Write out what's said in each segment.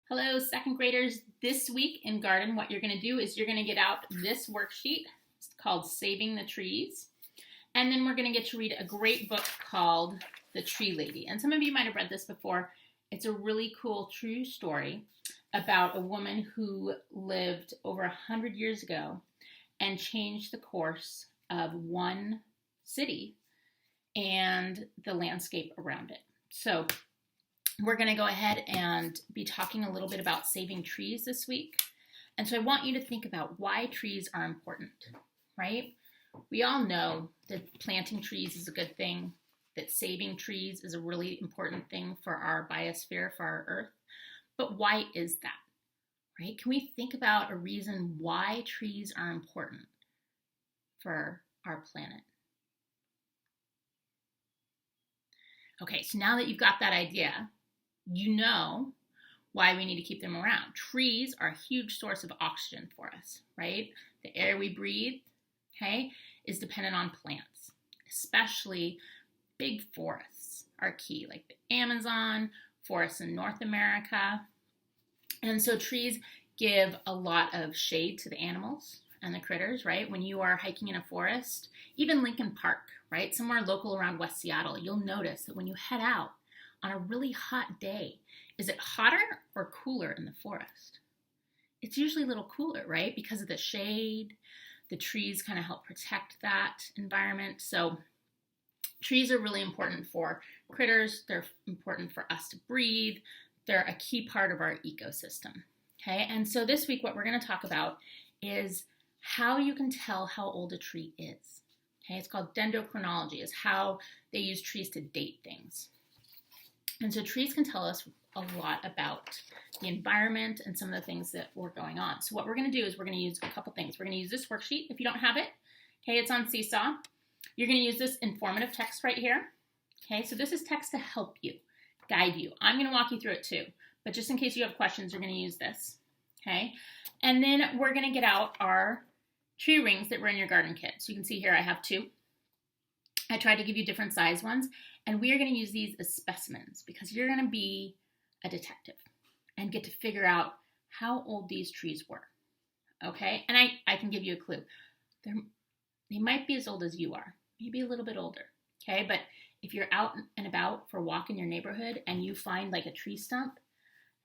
Hello, second graders. This week in garden, what you're going to do is you're going to get out this worksheet. It's called Saving the Trees. And then we're going to get to read a great book called The Tree Lady. And some of you might have read this before. It's a really cool true story about a woman who lived over 100 years ago and changed the course of one city and the landscape around it. So we're going to go ahead and be talking a little bit about saving trees this week. And so I want you to think about why trees are important, right? We all know that planting trees is a good thing, that saving trees is a really important thing for our biosphere, for our earth. But why is that, right? Can we think about a reason why trees are important for our planet? Okay, so now that you've got that idea, you know why we need to keep them around. Trees are a huge source of oxygen for us, right? The air we breathe, okay, is dependent on plants, especially big forests are key, like the Amazon, forests in North America. And so trees give a lot of shade to the animals and the critters, right? When you are hiking in a forest, even Lincoln Park, right? Somewhere local around West Seattle, you'll notice that when you head out on a really hot day, is it hotter or cooler in the forest? It's usually a little cooler, right? Because of the shade, the trees kind of help protect that environment. So trees are really important for critters. They're important for us to breathe. They're a key part of our ecosystem, okay? And so this week, what we're going to talk about is how you can tell how old a tree is, okay? It's called dendrochronology, is how they use trees to date things. And so trees can tell us a lot about the environment and some of the things that were going on. So what we're going to do is we're going to use a couple things. We're going to use this worksheet. If you don't have it, okay, it's on Seesaw. You're going to use this informative text right here. Okay, so this is text to help you, guide you. I'm going to walk you through it too, but just in case you have questions, you're going to use this. Okay, and then we're going to get out our tree rings that were in your garden kit. So you can see here I have two. I tried to give you different size ones, and we are going to use these as specimens because you're going to be a detective and get to figure out how old these trees were, okay? And I can give you a clue. They might be as old as you are, maybe a little bit older, okay? But if you're out and about for a walk in your neighborhood and you find like a tree stump,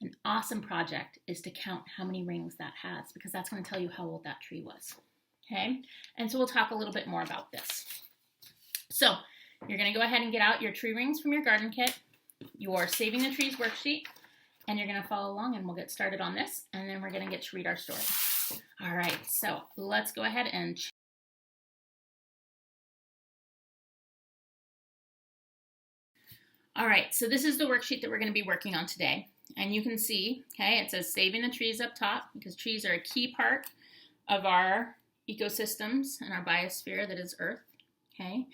an awesome project is to count how many rings that has because that's going to tell you how old that tree was, okay? And so we'll talk a little bit more about this. So you're going to go ahead and get out your tree rings from your garden kit, your Saving the Trees worksheet, and you're going to follow along and we'll get started on this, and then we're going to get to read our story. All right, so let's go ahead and all right, so this is the worksheet that we're going to be working on today. And you can see, okay, it says Saving the Trees up top because trees are a key part of our ecosystems and our biosphere that is Earth, okay?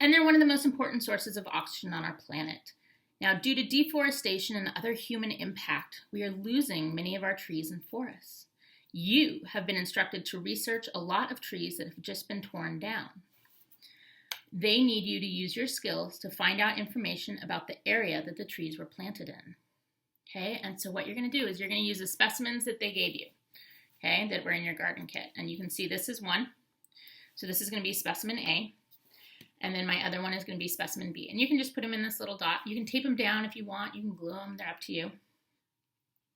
And they're one of the most important sources of oxygen on our planet. Now, due to deforestation and other human impact, we are losing many of our trees and forests. You have been instructed to research a lot of trees that have just been torn down. They need you to use your skills to find out information about the area that the trees were planted in. Okay, and so what you're going to do is you're going to use the specimens that they gave you, okay, that were in your garden kit. And you can see this is one. So this is going to be specimen A. And then my other one is going to be specimen B. And you can just put them in this little dot. You can tape them down if you want. You can glue them. They're up to you.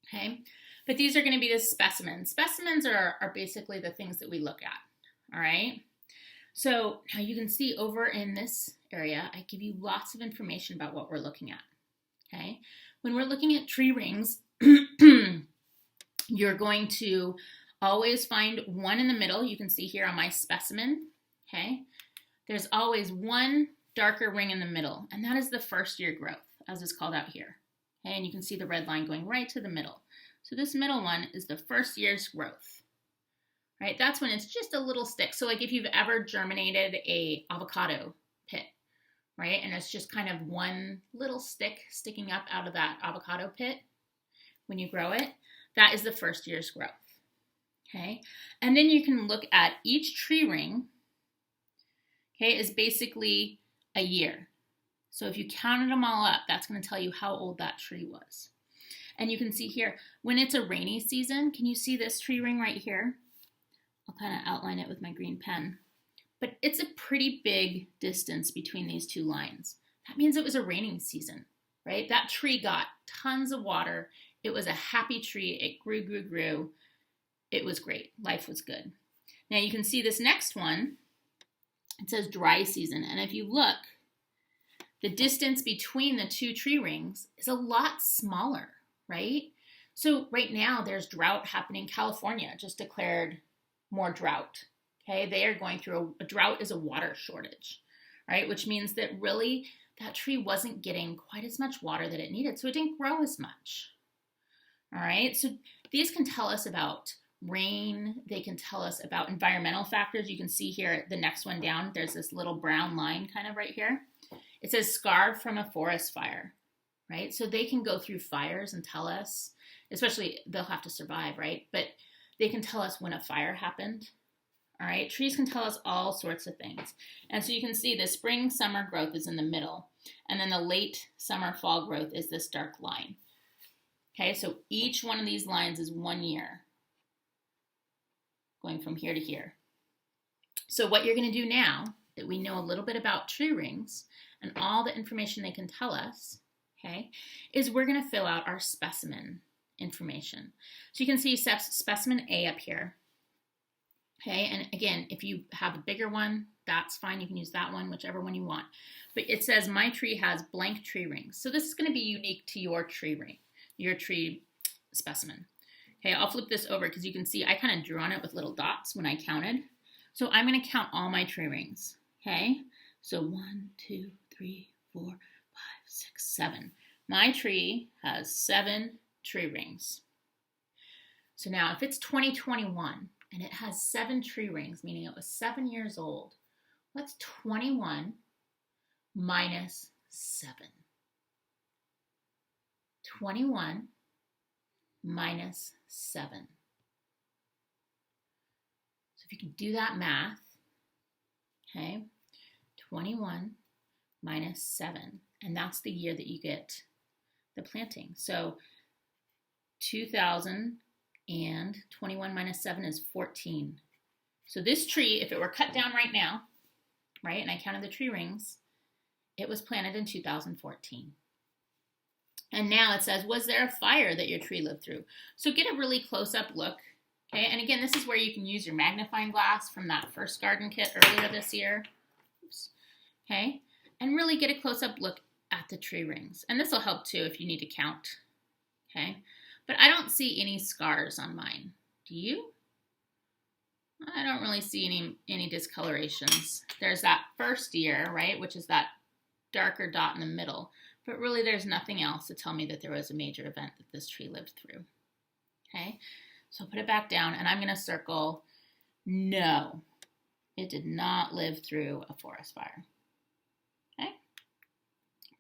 Okay? But these are going to be the specimens. Specimens are basically the things that we look at. All right? So now you can see over in this area, I give you lots of information about what we're looking at. Okay? When we're looking at tree rings, you're going to always find one in the middle. You can see here on my specimen. Okay? There's always one darker ring in the middle, and that is the first year growth, as it's called out here. Okay, and you can see the red line going right to the middle. So this middle one is the first year's growth, right? That's when it's just a little stick. So like if you've ever germinated a avocado pit, right? And it's just kind of one little stick sticking up out of that avocado pit when you grow it, that is the first year's growth, okay? And then you can look at each tree ring, okay, is basically a year. So if you counted them all up, that's going to tell you how old that tree was. And you can see here, when it's a rainy season, can you see this tree ring right here? I'll kind of outline it with my green pen. But it's a pretty big distance between these two lines. That means it was a raining season, right? That tree got tons of water. It was a happy tree. It grew, grew, grew. It was great. Life was good. Now you can see this next one. It says dry season. And if you look, the distance between the two tree rings is a lot smaller, right? So right now there's drought happening. California just declared more drought. Okay, they are going through a drought is a water shortage, right? Which means that really that tree wasn't getting quite as much water that it needed, so it didn't grow as much. All right, so these can tell us about rain. They can tell us about environmental factors. You can see here the next one down, there's this little brown line kind of right here. It says scar from a forest fire, right? So they can go through fires and tell us, especially they'll have to survive, right? But they can tell us when a fire happened. All right, trees can tell us all sorts of things. And so you can see the spring, summer growth is in the middle. And then the late summer, fall growth is this dark line. Okay, so each one of these lines is 1 year, going from here to here. So what you're going to do now that we know a little bit about tree rings and all the information they can tell us, okay, is we're going to fill out our specimen information. So you can see specimen A up here. Okay, and again, if you have a bigger one, that's fine. You can use that one, whichever one you want. But it says my tree has blank tree rings. So this is going to be unique to your tree ring, your tree specimen. Okay, I'll flip this over because you can see I kind of drew on it with little dots when I counted. So I'm going to count all my tree rings. Okay, so 1, 2, 3, 4, 5, 6, 7. My tree has 7 tree rings. So now if it's 2021, and it has 7 tree rings, meaning it was 7 years old, what's 21 minus 7? 21 minus 7. So if you can do that math, okay, 21 minus 7, and that's the year that you get the planting. So 2000 and 21 minus 7 is 14. So this tree, if it were cut down right now, right, and I counted the tree rings, it was planted in 2014. And now it says, was there a fire that your tree lived through? So get a really close-up look, okay? And again, this is where you can use your magnifying glass from that first garden kit earlier this year. Oops. Okay? And really get a close-up look at the tree rings. And this will help too if you need to count, okay? But I don't see any scars on mine. Do you? I don't really see any discolorations. There's that first year, right, which is that darker dot in the middle. But really there's nothing else to tell me that there was a major event that this tree lived through. Okay, so I'll put it back down and I'm going to circle no. It did not live through a forest fire. Okay,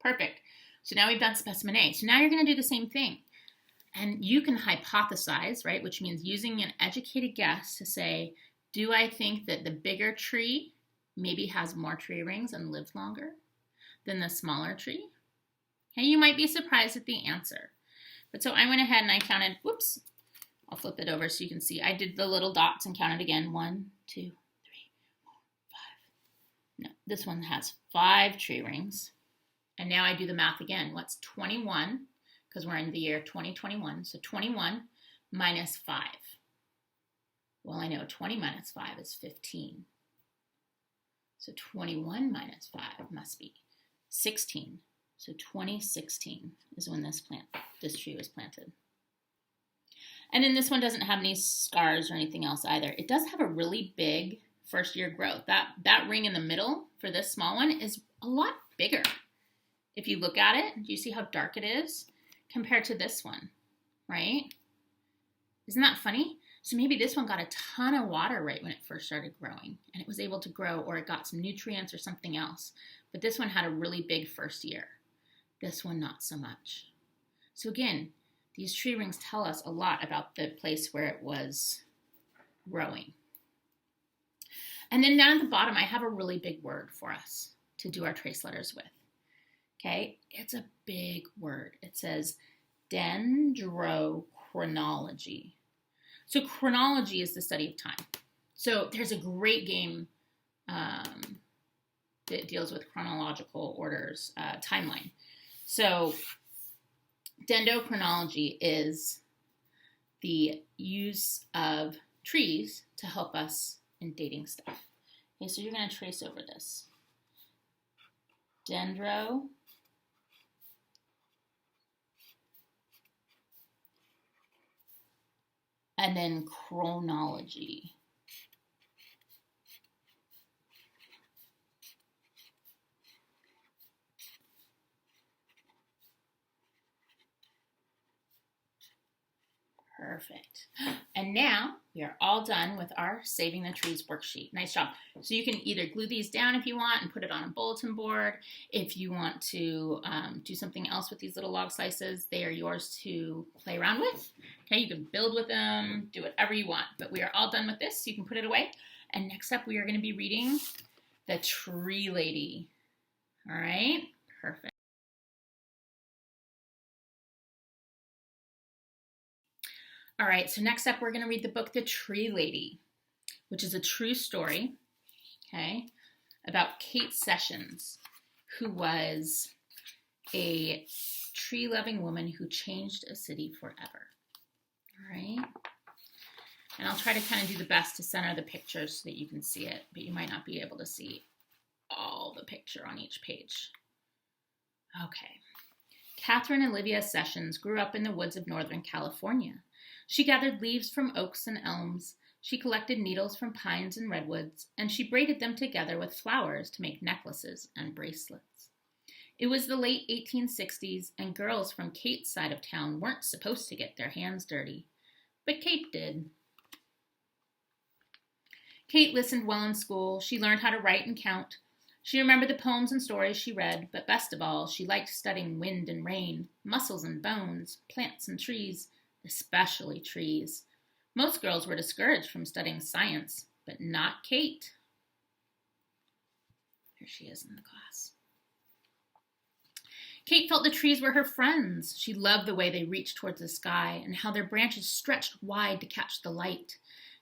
perfect. So now we've done specimen A. So now you're going to do the same thing. And you can hypothesize, right, which means using an educated guess to say, do I think that the bigger tree maybe has more tree rings and lived longer than the smaller tree? Okay, you might be surprised at the answer. But so I went ahead and I counted, whoops, I'll flip it over so you can see. I did the little dots and counted again. 1, 2, 3, 4, 5. No, this one has 5 tree rings. And now I do the math again. What's 21? Because we're in the year 2021. So 21 minus 5. Well, I know 20 minus 5 is 15. So 21 minus 5 must be 16. So 2016 is when this tree was planted. And then this one doesn't have any scars or anything else either. It does have a really big first year growth. That ring in the middle for this small one is a lot bigger. If you look at it, do you see how dark it is compared to this one, right? Isn't that funny? So maybe this one got a ton of water right when it first started growing and it was able to grow, or it got some nutrients or something else. But this one had a really big first year. This one, not so much. So again, these tree rings tell us a lot about the place where it was growing. And then down at the bottom, I have a really big word for us to do our trace letters with. Okay, it's a big word. It says dendrochronology. So chronology is the study of time. So there's a great game that deals with chronological orders, timeline. So dendrochronology is the use of trees to help us in dating stuff. Okay, so you're going to trace over this. Dendro, and then chronology. Perfect. And now we are all done with our Saving the Trees worksheet. Nice job. So you can either glue these down if you want and put it on a bulletin board. If you want to do something else with these little log slices, they are yours to play around with. Okay, you can build with them, do whatever you want. But we are all done with this, so you can put it away. And next up, we are going to be reading The Tree Lady. All right, perfect. All right, so next up, we're going to read the book, The Tree Lady, which is a true story, okay, about Kate Sessions, who was a tree-loving woman who changed a city forever. All right, and I'll try to kind of do the best to center the picture so that you can see it, but you might not be able to see all the picture on each page. Okay. Catherine Olivia Sessions grew up in the woods of Northern California. She gathered leaves from oaks and elms. She collected needles from pines and redwoods, and she braided them together with flowers to make necklaces and bracelets. It was the late 1860s, and girls from Kate's side of town weren't supposed to get their hands dirty. But Kate did. Kate listened well in school. She learned how to write and count. She remembered the poems and stories she read, but best of all, she liked studying wind and rain, muscles and bones, plants and trees, especially trees. Most girls were discouraged from studying science, but not Kate. Here she is in the class. Kate felt the trees were her friends. She loved the way they reached towards the sky and how their branches stretched wide to catch the light.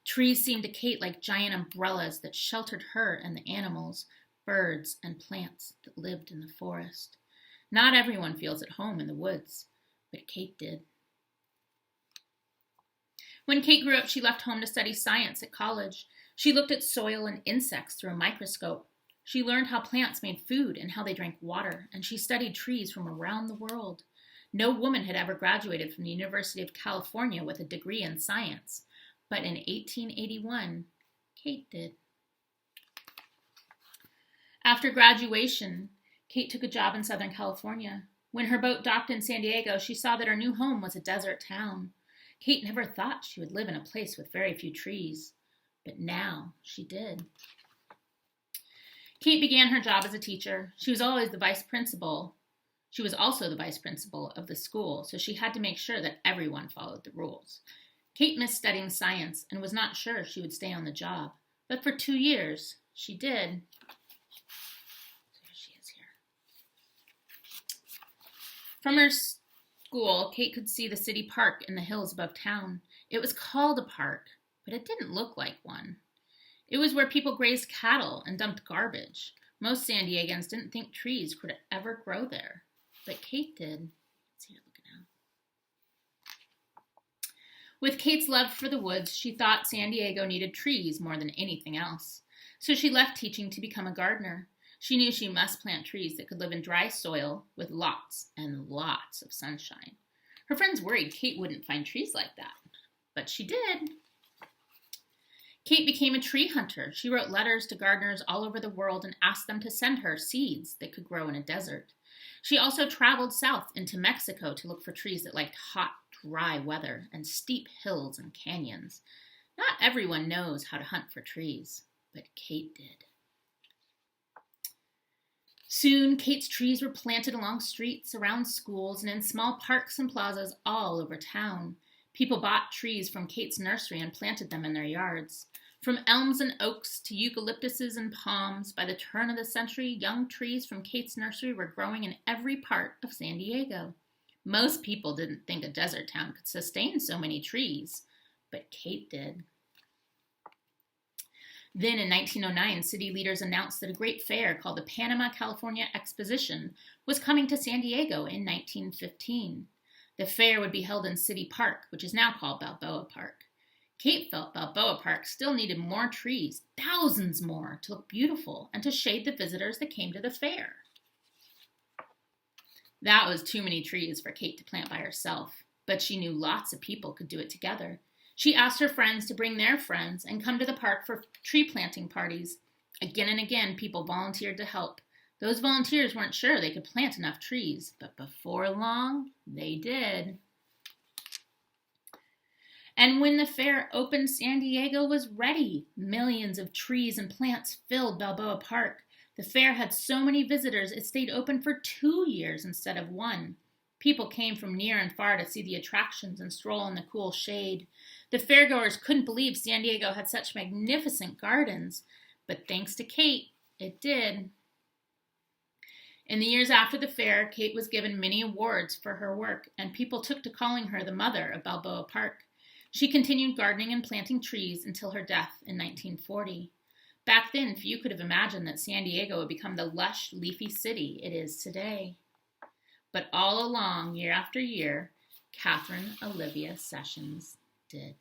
Trees seemed to Kate like giant umbrellas that sheltered her and the animals, birds, and plants that lived in the forest. Not everyone feels at home in the woods, but Kate did. When Kate grew up, she left home to study science at college. She looked at soil and insects through a microscope. She learned how plants made food and how they drank water, and she studied trees from around the world. No woman had ever graduated from the University of California with a degree in science, but in 1881, Kate did. After graduation, Kate took a job in Southern California. When her boat docked in San Diego, she saw that her new home was a desert town. Kate never thought she would live in a place with very few trees, but now she did. Kate began her job as a teacher. She was always the vice principal. She was also the vice principal of the school, so she had to make sure that everyone followed the rules. Kate missed studying science and was not sure she would stay on the job, but for 2 years, she did. There she is here. From her school, Kate could see the city park in the hills above town. It was called a park, but it didn't look like one. It was where people grazed cattle and dumped garbage. Most San Diegans didn't think trees could ever grow there, but Kate did. Let's see her looking out. With Kate's love for the woods, she thought San Diego needed trees more than anything else. So she left teaching to become a gardener. She knew she must plant trees that could live in dry soil with lots and lots of sunshine. Her friends worried Kate wouldn't find trees like that, but she did. Kate became a tree hunter. She wrote letters to gardeners all over the world and asked them to send her seeds that could grow in a desert. She also traveled south into Mexico to look for trees that liked hot, dry weather and steep hills and canyons. Not everyone knows how to hunt for trees, but Kate did. Soon, Kate's trees were planted along streets, around schools, and in small parks and plazas all over town. People bought trees from Kate's nursery and planted them in their yards. From elms and oaks to eucalyptuses and palms, by the turn of the century, young trees from Kate's nursery were growing in every part of San Diego. Most people didn't think a desert town could sustain so many trees, but Kate did. Then in 1909, city leaders announced that a great fair called the Panama California Exposition was coming to San Diego in 1915. The fair would be held in City Park, which is now called Balboa Park. Kate felt Balboa Park still needed more trees, thousands more, to look beautiful and to shade the visitors that came to the fair. That was too many trees for Kate to plant by herself, but she knew lots of people could do it together. She asked her friends to bring their friends and come to the park for tree planting parties. Again and again, people volunteered to help. Those volunteers weren't sure they could plant enough trees, but before long, they did. And when the fair opened, San Diego was ready. Millions of trees and plants filled Balboa Park. The fair had so many visitors, it stayed open for 2 years instead of 1. People came from near and far to see the attractions and stroll in the cool shade. The fairgoers couldn't believe San Diego had such magnificent gardens, but thanks to Kate, it did. In the years after the fair, Kate was given many awards for her work, and people took to calling her the mother of Balboa Park. She continued gardening and planting trees until her death in 1940. Back then, few could have imagined that San Diego would become the lush, leafy city it is today. But all along, year after year, Catherine Olivia Sessions did.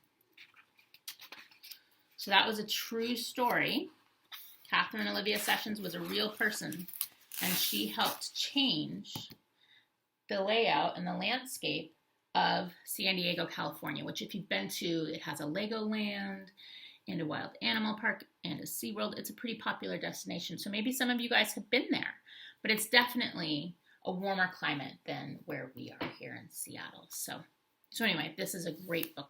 So that was a true story. Catherine Olivia Sessions was a real person, and she helped change the layout and the landscape of San Diego, California, which if you've been to, it has a Legoland and a wild animal park and a SeaWorld. It's a pretty popular destination. So maybe some of you guys have been there, but it's definitely a warmer climate than where we are here in Seattle. So anyway, this is a great book